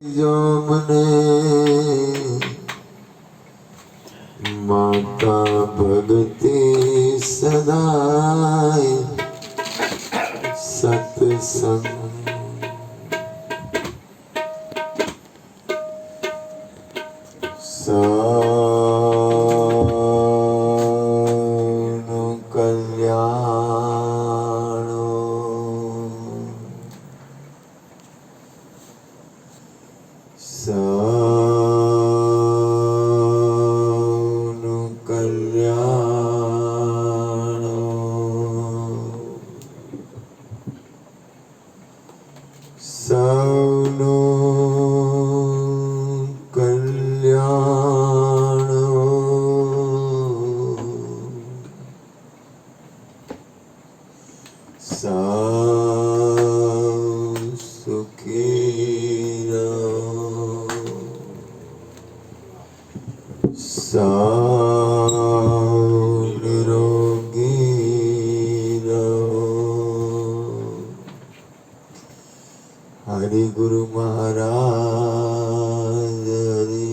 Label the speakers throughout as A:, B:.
A: જો મને માતા ભક્તિ સદાય સત્સંગ સૌનું કલ્યાણ સૌનું કલ્યાણ સૌનું કલ્યાણ સૌ સુખી સૌ નિરોગી હરિ ગુરુ મહારાજ હરિ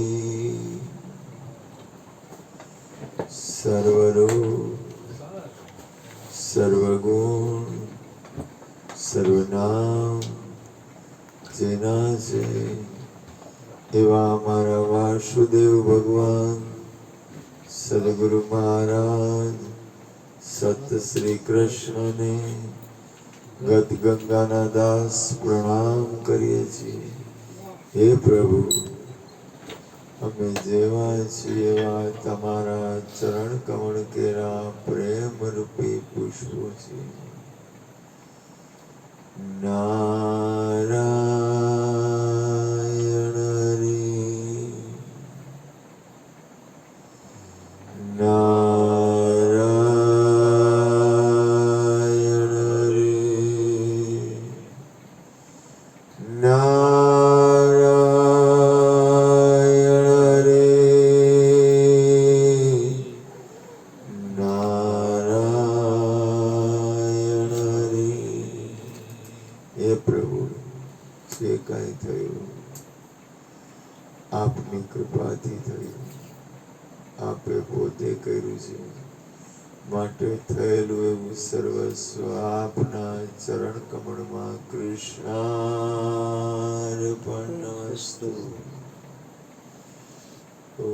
A: સર્વરૂપ સર્વગુણ સર્વનામ જેના છે એવા અમારા વાસુદેવ ભગવાન સદગુરુ મહારાજ સત શ્રી કૃષ્ણને ગત ગંગાના દાસ પ્રણામ કરીએ છીએ. હે પ્રભુ, અમે જેવા છીએ એવા તમારા ચરણ કમળ કેરા પ્રેમ રૂપી પુષ્પો છીએ. નારાયણ હરિ નારાયણ હરિ નારાયણ હરિ નારાયણ હરિ. હે પ્રભુ, જે કાંઈ થયું આપની કૃપાથી થયું, આપે પોતે કર્યું છે, માટે થયેલું એવું સર્વસ્વ આપના ચરણ કમળમાં કૃષ્ણાર્પણમસ્તુ. ઓમ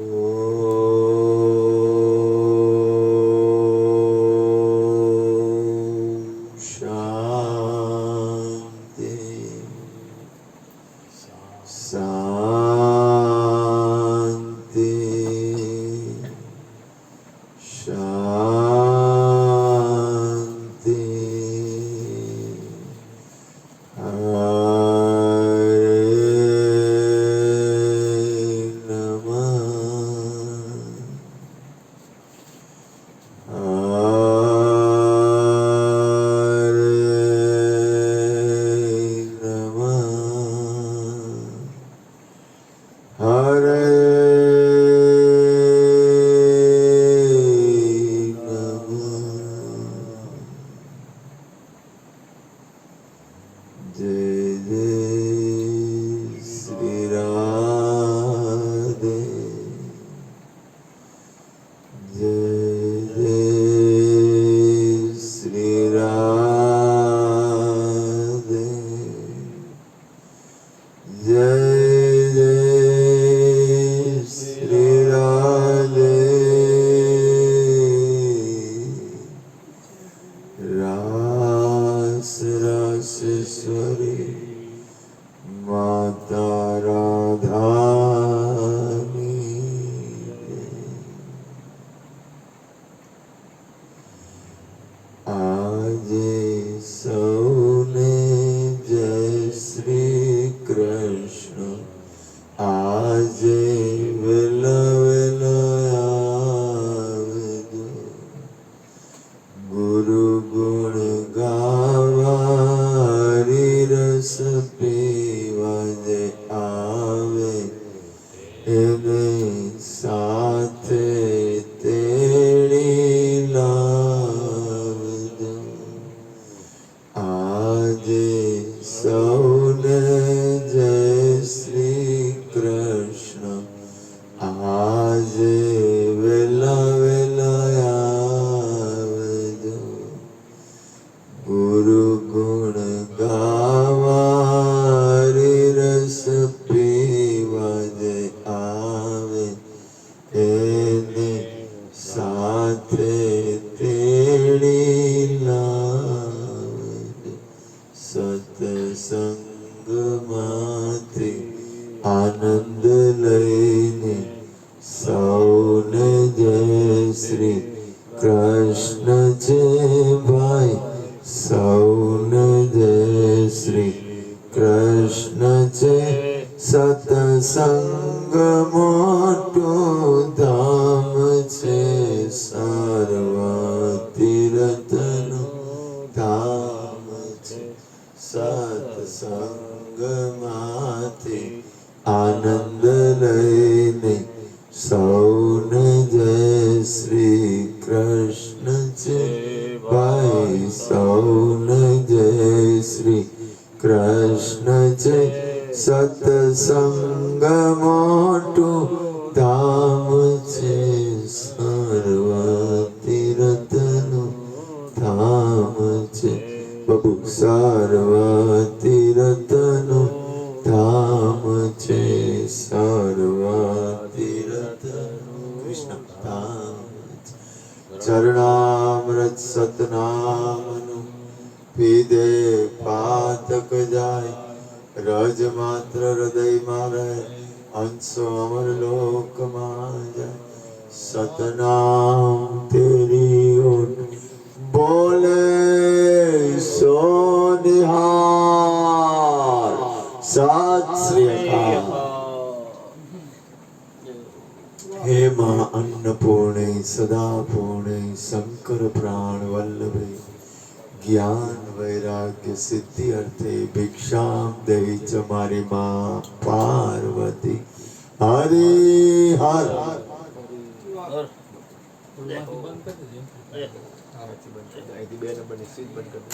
A: શાંતિ શાંતિ શાંતિ. હરે નમઃ હરે જય જય શ્રી રાધે જય જય શ્રી રાધે જય જય શ્રી રાધે. રાસ રાસેશ્વરી માતા રાધાની આજે સૌને જય શ્રી કૃષ્ણ. આજે વેલા વેલા આવજો, ગુરુ ગુણ ગાવા હરિ રસ પીવા જે આવે એને સાથે તેડી લાવજો. આજે સૌને જય શ્રી આનંદ લઈને સૌને જય શ્રી કૃષ્ણ છે ભાઈ, સૌને જય શ્રી કૃષ્ણ છે. સતસંગ મોટું ધામ છે, સર્વ તીર્થનું ધામ છે. સત્સંગમાંથી આનંદ લઈને સૌને જય શ્રી કૃષ્ણ છે ભાઈ, સૌને જય શ્રી કૃષ્ણ છે. સત્સંગ મોટું ધામ છે, સર્વ તીર્થનું ધામ છે. બબુ સર્વ તીર્થનું ધામ છે, સર્વ તીર્થનું કૃષ્ણ ધામ છે. ચરણામૃત સતનામનું પીધે પાતક જાય, રજ માત્ર હૃદયમાં રહે, અંશો અમર લોકમાં જાય. સતનામ તેરી ઓટ બોલે સો નિહાર. સત શ્રી અકાલ. હે મા અન્નપૂર્ણે સદા પૂર્ણે શંકર પ્રાણ વલ્લભે, જ્ઞાન વૈરાગ્ય સિદ્ધિ અર્થે ભિક્ષામ દઈ ચ મારી માં પાર્વતી. હરે હર.
B: અહીંથી 2 નંબરની સીટ બંધ કરી દો.